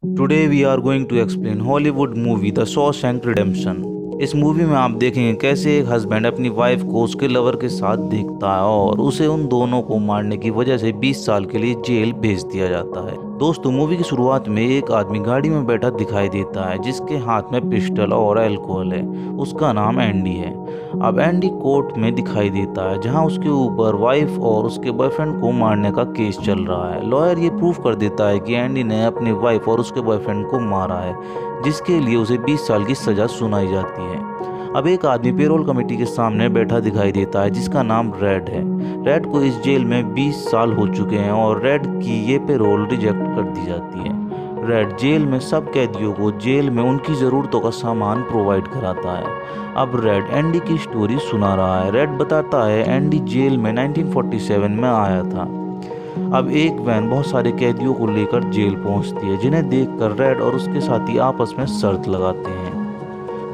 Today we are going to explain Hollywood movie the Shawshank Redemption. इस movie में आप देखेंगे कैसे एक हस्बैंड अपनी वाइफ को उसके लवर के साथ देखता है और उसे उन दोनों को मारने की वजह से 20 साल के लिए जेल भेज दिया जाता है। दोस्तों, मूवी की शुरुआत में एक आदमी गाड़ी में बैठा दिखाई देता है जिसके हाथ में पिस्टल और अल्कोहल है। उसका नाम एंडी है। अब एंडी कोर्ट में दिखाई देता है जहां उसके ऊपर वाइफ और उसके बॉयफ्रेंड को मारने का केस चल रहा है। लॉयर ये प्रूफ कर देता है कि एंडी ने अपनी वाइफ और उसके बॉयफ्रेंड को मारा है, जिसके लिए उसे 20 साल की सजा सुनाई जाती है। अब एक आदमी पेरोल कमेटी के सामने बैठा दिखाई देता है जिसका नाम रेड है। रेड को इस जेल में 20 साल हो चुके हैं और रेड की ये पेरोल रिजेक्ट कर दी जाती है। रेड जेल में सब कैदियों को जेल में उनकी ज़रूरतों का सामान प्रोवाइड कराता है। अब रेड एंडी की स्टोरी सुना रहा है। रेड बताता है एंडी जेल में 1947 में आया था। अब एक वैन बहुत सारे कैदियों को लेकर जेल पहुंचती है, जिन्हें देखकर रेड और उसके साथी आपस में शर्त लगाते हैं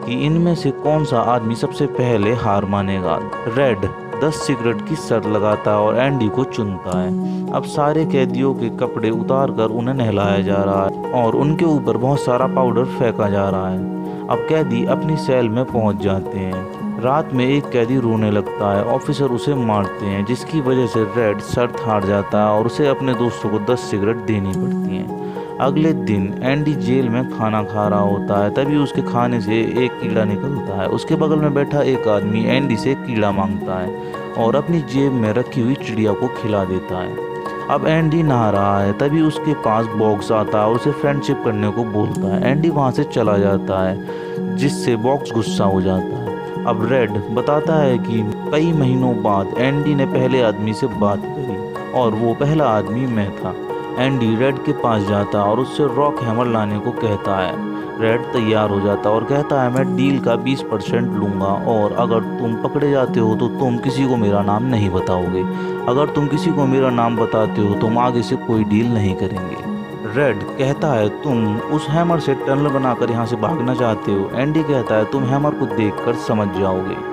कि इनमें से कौन सा आदमी सबसे पहले हार मानेगा। रेड 10 सिगरेट की शर्त लगाता है और एंडी को चुनता है। अब सारे कैदियों के कपड़े उतार कर उन्हें नहलाया जा रहा है और उनके ऊपर बहुत सारा पाउडर फेंका जा रहा है। अब कैदी अपनी सेल में पहुंच जाते हैं। रात में एक कैदी रोने लगता है। ऑफिसर उसे मारते हैं, जिसकी वजह से रेड शर्त हार जाता है और उसे अपने दोस्तों को 10 सिगरेट देनी पड़ती हैं। अगले दिन एंडी जेल में खाना खा रहा होता है, तभी उसके खाने से एक कीड़ा निकलता है। उसके बगल में बैठा एक आदमी एंडी से कीड़ा मांगता है और अपनी जेब में रखी हुई चिड़िया को खिला देता है। अब एंडी नहा रहा है, तभी उसके पास बॉक्स आता है और उसे फ्रेंडशिप करने को बोलता है। एंडी वहाँ से चला जाता है, जिससे बॉक्स गुस्सा हो जाता है। अब रेड बताता है कि कई महीनों बाद एंडी ने पहले आदमी से बात करी और वो पहला आदमी मैं था। एंडी रेड के पास जाता और उससे रॉक हैमर लाने को कहता है। रेड तैयार हो जाता और कहता है मैं डील का 20% लूँगा और अगर तुम पकड़े जाते हो तो तुम किसी को मेरा नाम नहीं बताओगे। अगर तुम किसी को मेरा नाम बताते हो तो हम आगे से कोई डील नहीं करेंगे। रेड कहता है तुम उस हैमर से टनल बनाकर यहाँ से भागना चाहते हो। एंडी कहता है तुम हैमर को देखकर समझ जाओगे।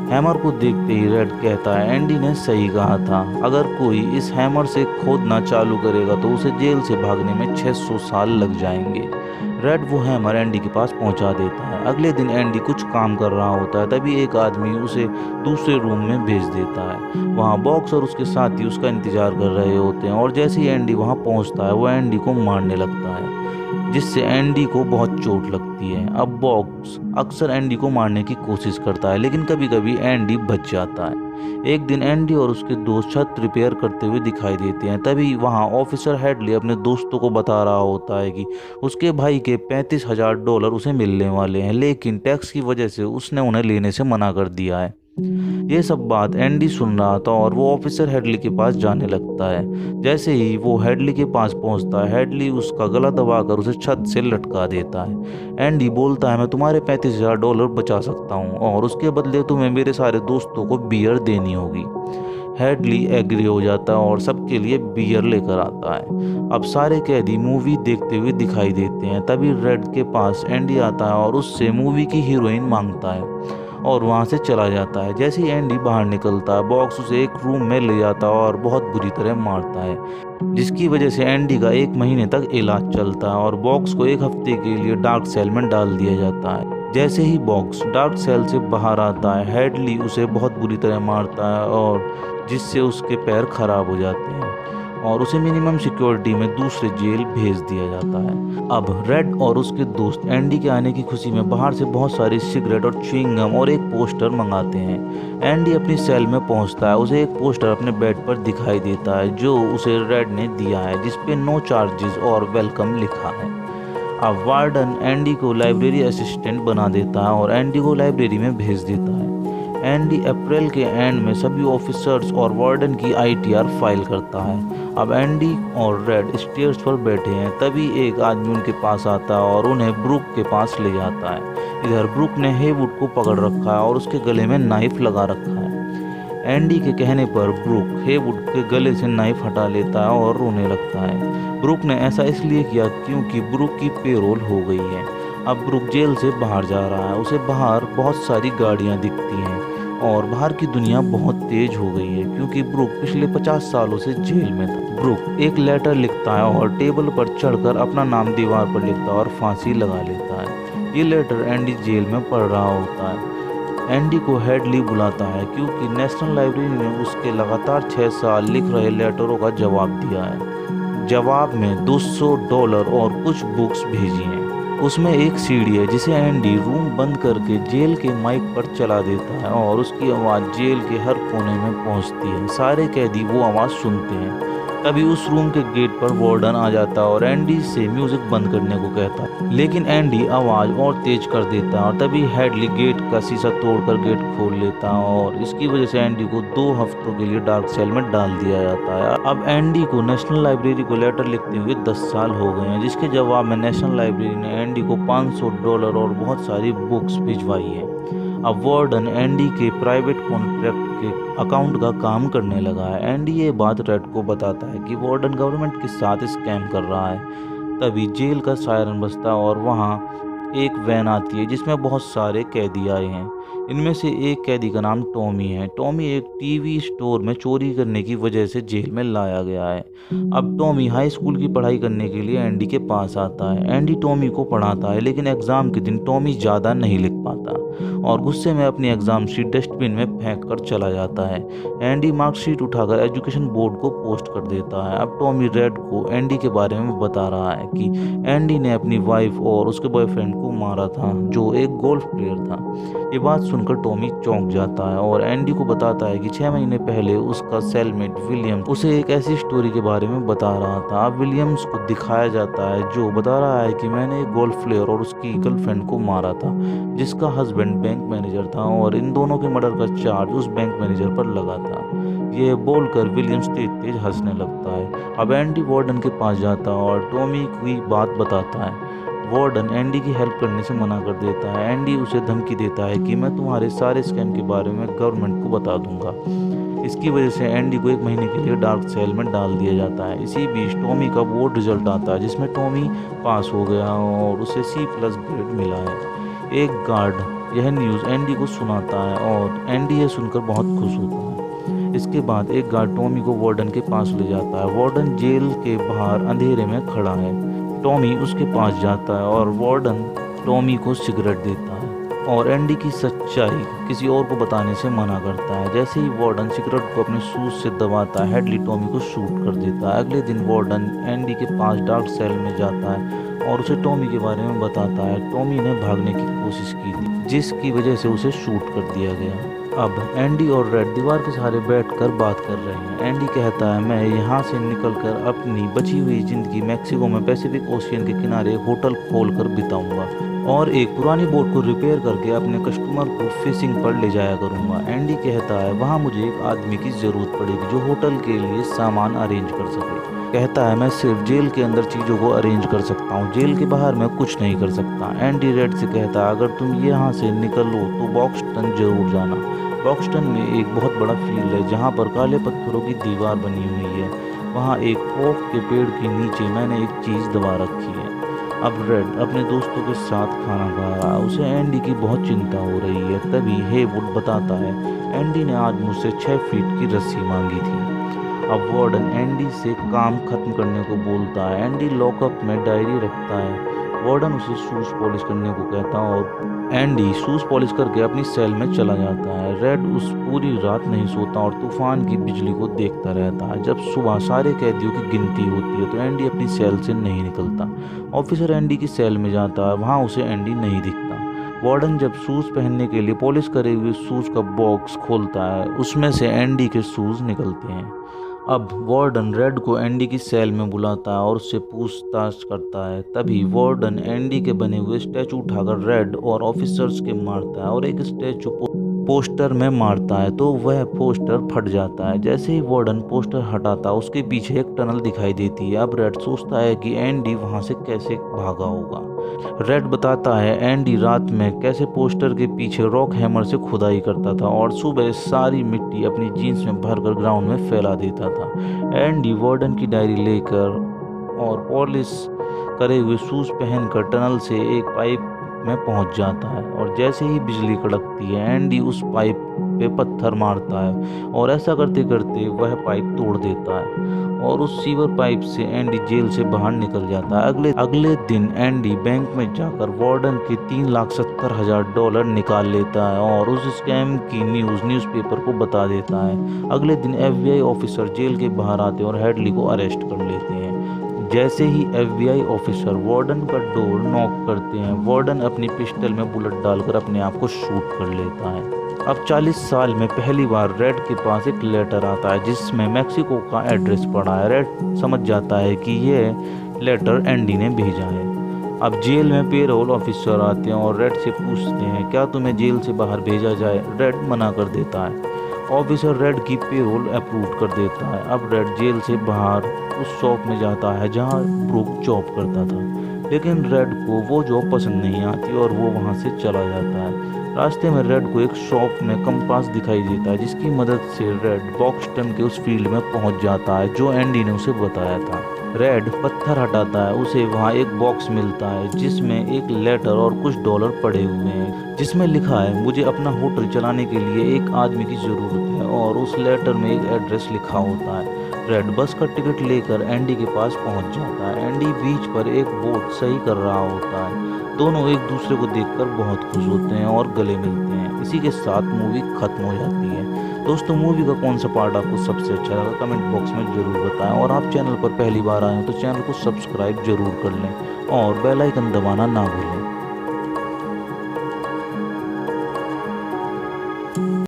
हैमर को देखते ही रेड कहता है एंडी ने सही कहा था, अगर कोई इस हैमर से खोदना चालू करेगा तो उसे जेल से भागने में 600 साल लग जाएंगे। रेड वो हैमर एंडी के पास पहुंचा देता है। अगले दिन एंडी कुछ काम कर रहा होता है, तभी एक आदमी उसे दूसरे रूम में भेज देता है। वहाँ बॉक्स और उसके साथी उसका इंतजार कर रहे होते हैं और जैसे ही एंडी वहाँ पहुँचता है वो एंडी को मारने लगता है, जिससे एंडी को बहुत चोट लगती है। अब बॉक्स अक्सर एंडी को मारने की कोशिश करता है, लेकिन कभी कभी एंडी बच जाता है। एक दिन एंडी और उसके दोस्त छत रिपेयर करते हुए दिखाई देते हैं, तभी वहां ऑफिसर हेडली अपने दोस्तों को बता रहा होता है कि उसके भाई के $35,000 उसे मिलने वाले हैं, लेकिन टैक्स की वजह से उसने उन्हें लेने से मना कर दिया है। ये सब बात एंडी सुन रहा था और वो ऑफिसर हेडली के पास जाने लगता है। जैसे ही वो हेडली के पास पहुंचता है, हेडली उसका गला दबाकर उसे छत से लटका देता है। एंडी बोलता है मैं तुम्हारे $35,000 बचा सकता हूँ और उसके बदले तुम्हें मेरे सारे दोस्तों को बियर देनी होगी। हेडली एग्री हो जाता है और सबके लिए बियर लेकर आता है। अब सारे कैदी मूवी देखते हुए दिखाई देते हैं, तभी रेड के पास एंडी आता है और उससे मूवी की हीरोइन मांगता है और वहाँ से चला जाता है। जैसे ही एंडी बाहर निकलता है, बॉक्स उसे एक रूम में ले जाता है और बहुत बुरी तरह मारता है, जिसकी वजह से एंडी का 1 महीने तक इलाज चलता है और बॉक्स को 1 हफ्ते के लिए डार्क सेल में डाल दिया जाता है। जैसे ही बॉक्स डार्क सेल से बाहर आता है, हेडली उसे बहुत बुरी तरह मारता है और जिससे उसके पैर खराब हो जाते हैं और उसे मिनिमम सिक्योरिटी में दूसरे जेल भेज दिया जाता है। अब रेड और उसके दोस्त एंडी के आने की खुशी में बाहर से बहुत सारी सिगरेट और च्युइंग गम और एक पोस्टर मंगाते हैं। एंडी अपनी सेल में पहुंचता है। उसे एक पोस्टर अपने बेड पर दिखाई देता है जो उसे रेड ने दिया है, जिसपे नो चार्जेस और वेलकम लिखा है। अब वार्डन एंडी को लाइब्रेरी असिस्टेंट बना देता है और एंडी को लाइब्रेरी में भेज देता है। एंडी अप्रैल के एंड में सभी ऑफिसर्स और वार्डन की ITR फाइल करता है। अब एंडी और रेड स्टेयर्स पर बैठे हैं, तभी एक आदमी उनके पास आता है और उन्हें ब्रूक के पास ले जाता है। इधर ब्रूक ने हेवुड को पकड़ रखा है और उसके गले में नाइफ लगा रखा है। एंडी के कहने पर ब्रूक हेवुड के गले से नाइफ हटा लेता है और रोने लगता है। ब्रूक ने ऐसा इसलिए किया क्योंकि ब्रूक की पेरोल हो गई है। अब ब्रूक जेल से बाहर जा रहा है। उसे बाहर बहुत सारी गाड़ियां दिखती हैं और बाहर की दुनिया बहुत तेज हो गई है क्योंकि ब्रुक पिछले 50 सालों से जेल में था। ब्रुक एक लेटर लिखता है और टेबल पर चढ़कर अपना नाम दीवार पर लिखता है और फांसी लगा लेता है। ये लेटर एंडी जेल में पढ़ रहा होता है। एंडी को हेडली बुलाता है क्योंकि नेशनल लाइब्रेरी ने उसके लगातार 6 साल लिख रहे लेटरों का जवाब दिया है। जवाब में $200 और कुछ बुक्स भेजी हैं। उसमें एक सीडी है जिसे एंडी रूम बंद करके जेल के माइक पर चला देता है और उसकी आवाज़ जेल के हर कोने में पहुंचती है। सारे कैदी वो आवाज़ सुनते हैं। तभी उस रूम के गेट पर वार्डन आ जाता है और एंडी से म्यूजिक बंद करने को कहता है, लेकिन एंडी आवाज़ और तेज कर देता है और तभी हेडली गेट का शीशा तोड़कर गेट खोल लेता है और इसकी वजह से एंडी को 2 हफ्तों के लिए डार्क सेल में डाल दिया जाता है। अब एंडी को नेशनल लाइब्रेरी को लेटर लिखते हुए 10 साल हो गए हैं, जिसके जवाब में नेशनल लाइब्रेरी ने एंडी को $500 और बहुत सारी बुक्स भिजवाई है। अब वार्डन एंडी के प्राइवेट कॉन्ट्रैक्ट के अकाउंट का काम करने लगा है। एंडी ये बात रेड को बताता है कि वार्डन गवर्नमेंट के साथ स्कैम कर रहा है। तभी जेल का सायरन बजता और वहाँ एक वैन आती है जिसमें बहुत सारे कैदी आए हैं। इनमें से एक कैदी का नाम टॉमी है। टॉमी एक टीवी स्टोर में चोरी करने की वजह से जेल में लाया गया है। अब टॉमी हाई स्कूल की पढ़ाई करने के लिए एंडी के पास आता है। एंडी टॉमी को पढ़ाता है, लेकिन एग्ज़ाम के दिन टॉमी ज़्यादा नहीं लिख पाता और गुस्से में अपनी एग्ज़ाम शीट डस्टबिन में फेंक कर चला जाता है। एंडी मार्कशीट उठाकर एजुकेशन बोर्ड को पोस्ट कर देता है। अब टॉमी रेड को एंडी के बारे में बता रहा है कि एंडी ने अपनी वाइफ और उसके बॉयफ्रेंड को मारा था, जो एक गोल्फ प्लेयर था। ये बात सुनकर टॉमी चौंक जाता है और एंडी को बताता है कि 6 महीने पहले उसका सेलमेट विलियम उसे एक ऐसी स्टोरी के बारे में बता रहा था। अब विलियम्स को दिखाया जाता है जो बता रहा है कि मैंने एक गोल्फ प्लेयर और उसकी गर्लफ्रेंड को मारा था, जिसका हस्बैंड बैंक मैनेजर था और इन दोनों के मर्डर का चार्ज उस बैंक मैनेजर पर लगा था। ये बोलकर विलियम्स तेज तेज हंसने लगता है। अब एंडी वार्डन के पास जाता है और टॉमी की बात बताता है। वार्डन एंडी की हेल्प करने से मना कर देता है। एंडी उसे धमकी देता है कि मैं तुम्हारे सारे स्कैम के बारे में गवर्नमेंट को बता दूंगा। इसकी वजह से एंडी को 1 महीने के लिए डार्क सेल में डाल दिया जाता है। इसी बीच टॉमी का बोर्ड रिजल्ट आता है जिसमें टॉमी पास हो गया और उसे C+ ग्रेड मिला है। एक गार्ड यह न्यूज़ एंडी को सुनाता है और एंडी यह सुनकर बहुत खुश होता है। इसके बाद एक गार्ड टॉमी को वार्डन के पास ले जाता है। वार्डन जेल के बाहर अंधेरे में खड़ा है। टॉमी उसके पास जाता है और वार्डन टॉमी को सिगरेट देता है और एंडी की सच्चाई किसी और को बताने से मना करता है। जैसे ही वार्डन सिगरेट को अपने शूज से दबाता है, हेडली टॉमी को शूट कर देता है। अगले दिन वार्डन एंडी के पास डार्क सेल में जाता है और उसे टॉमी के बारे में बताता है। टॉमी ने भागने की कोशिश की थी, जिसकी वजह से उसे शूट कर दिया गया। अब एंडी और रेड दीवार के सहारे बैठकर बात कर रहे हैं। एंडी कहता है, मैं यहाँ से निकलकर अपनी बची हुई ज़िंदगी मैक्सिको में पैसिफिक ओशियन के किनारे एक होटल खोलकर बिताऊंगा और एक पुरानी बोट को रिपेयर करके अपने कस्टमर को फिशिंग पर ले जाया करूंगा। एंडी कहता है, वहाँ मुझे एक आदमी की ज़रूरत पड़ेगी जो होटल के लिए सामान अरेंज कर सके। कहता है, मैं सिर्फ जेल के अंदर चीज़ों को अरेंज कर सकता हूँ, जेल के बाहर मैं कुछ नहीं कर सकता। एंडी रेड से कहता है, अगर तुम यहाँ से निकलो तो बॉक्सटन जरूर जाना। बॉक्सटन में एक बहुत बड़ा फील्ड है जहाँ पर काले पत्थरों की दीवार बनी हुई है। वहाँ एक ओक के पेड़ के नीचे मैंने एक चीज़ दबा रखी है। अब रेड अपने दोस्तों के साथ खाना खा रहा है। उसे एंडी की बहुत चिंता हो रही है। तभी हेवुड बताता है, एंडी ने आज मुझसे 6 फीट की रस्सी मांगी थी। अब वार्डन एंडी से काम खत्म करने को बोलता है। एंडी लॉकअप में डायरी रखता है। वार्डन उसे शूज़ पॉलिश करने को कहता है और एंडी शूज़ पॉलिश करके अपनी सेल में चला जाता है। रेड उस पूरी रात नहीं सोता और तूफान की बिजली को देखता रहता है। जब सुबह सारे कैदियों की गिनती होती है तो एंडी अपनी सेल से नहीं निकलता। ऑफिसर एंडी की सेल में जाता है, वहाँ उसे एंडी नहीं दिखता। वार्डन जब शूज़ पहनने के लिए पॉलिश करे हुए शूज़ का बॉक्स खोलता है, उसमें से एंडी के शूज़ निकलते हैं। अब वार्डन रेड को एंडी की सेल में बुलाता है और उससे पूछताछ करता है। तभी वार्डन एंडी के बने हुए स्टैचू उठाकर रेड और ऑफिसर्स के मारता है और एक स्टैचू पोस्टर में मारता है तो वह पोस्टर फट जाता है। जैसे ही वार्डन पोस्टर हटाता उसके पीछे एक टनल दिखाई देती है। अब रेड सोचता है कि एंडी वहां से कैसे भागा होगा। रेड बताता है एंडी रात में कैसे पोस्टर के पीछे रॉक हैमर से खुदाई करता था और सुबह सारी मिट्टी अपनी जीन्स में भरकर ग्राउंड में फैला देता था। एंडी वार्डन की डायरी लेकर और पॉलिश करे हुए शूज़ पहनकर टनल से एक पाइप में पहुंच जाता है और जैसे ही बिजली कड़कती है एंडी उस पाइप पे पत्थर मारता है और ऐसा करते करते वह पाइप तोड़ देता है और उस सीवर पाइप से एंडी जेल से बाहर निकल जाता है। अगले दिन एंडी बैंक में जाकर वार्डन के $3,70,000 निकाल लेता है और उस स्कैम की न्यूज़पेपर को बता देता है। अगले दिन FBI ऑफिसर जेल के बाहर आते हैं और हेडली को अरेस्ट कर लेते हैं। जैसे ही FBI ऑफिसर वार्डन का डोर नॉक करते हैं, वार्डन अपनी पिस्टल में बुलेट डालकर अपने आप को शूट कर लेता है। अब 40 साल में पहली बार रेड के पास एक लेटर आता है जिसमें मैक्सिको का एड्रेस पड़ा है। रेड समझ जाता है कि यह लेटर एंडी ने भेजा है। अब जेल में पेरोल ऑफिसर आते हैं और रेड से पूछते हैं क्या तुम्हें जेल से बाहर भेजा जाए। रेड मना कर देता है। ऑफिसर रेड की पेरोल अप्रूव कर देता है। अब रेड जेल से बाहर उस शॉप में जाता है जहां ब्रूक जॉब करता था, लेकिन रेड को वो जॉब पसंद नहीं आती और वो वहां से चला जाता है। रास्ते में रेड को एक शॉप में कंपास दिखाई देता है जिसकी मदद से रेड बॉक्सटन के उस फील्ड में पहुंच जाता है जो एंडी ने उसे बताया था। रेड पत्थर हटाता है, उसे वहां एक बॉक्स मिलता है जिसमें एक लेटर और कुछ डॉलर पड़े हुए हैं जिसमें लिखा है मुझे अपना होटल चलाने के लिए एक आदमी की ज़रूरत है और उस लेटर में एक एड्रेस लिखा होता है। रेड बस का टिकट लेकर एंडी के पास पहुंच जाता है। एंडी बीच पर एक बोट सही कर रहा होता है। दोनों एक दूसरे को देखकर बहुत खुश होते हैं और गले मिलते हैं। इसी के साथ मूवी खत्म हो जाती है। दोस्तों, मूवी का कौन सा पार्ट आपको सबसे अच्छा लगा कमेंट बॉक्स में ज़रूर बताएं और आप चैनल पर पहली बार आए हो तो चैनल को सब्सक्राइब जरूर कर लें और बेल आइकन दबाना ना भूलें।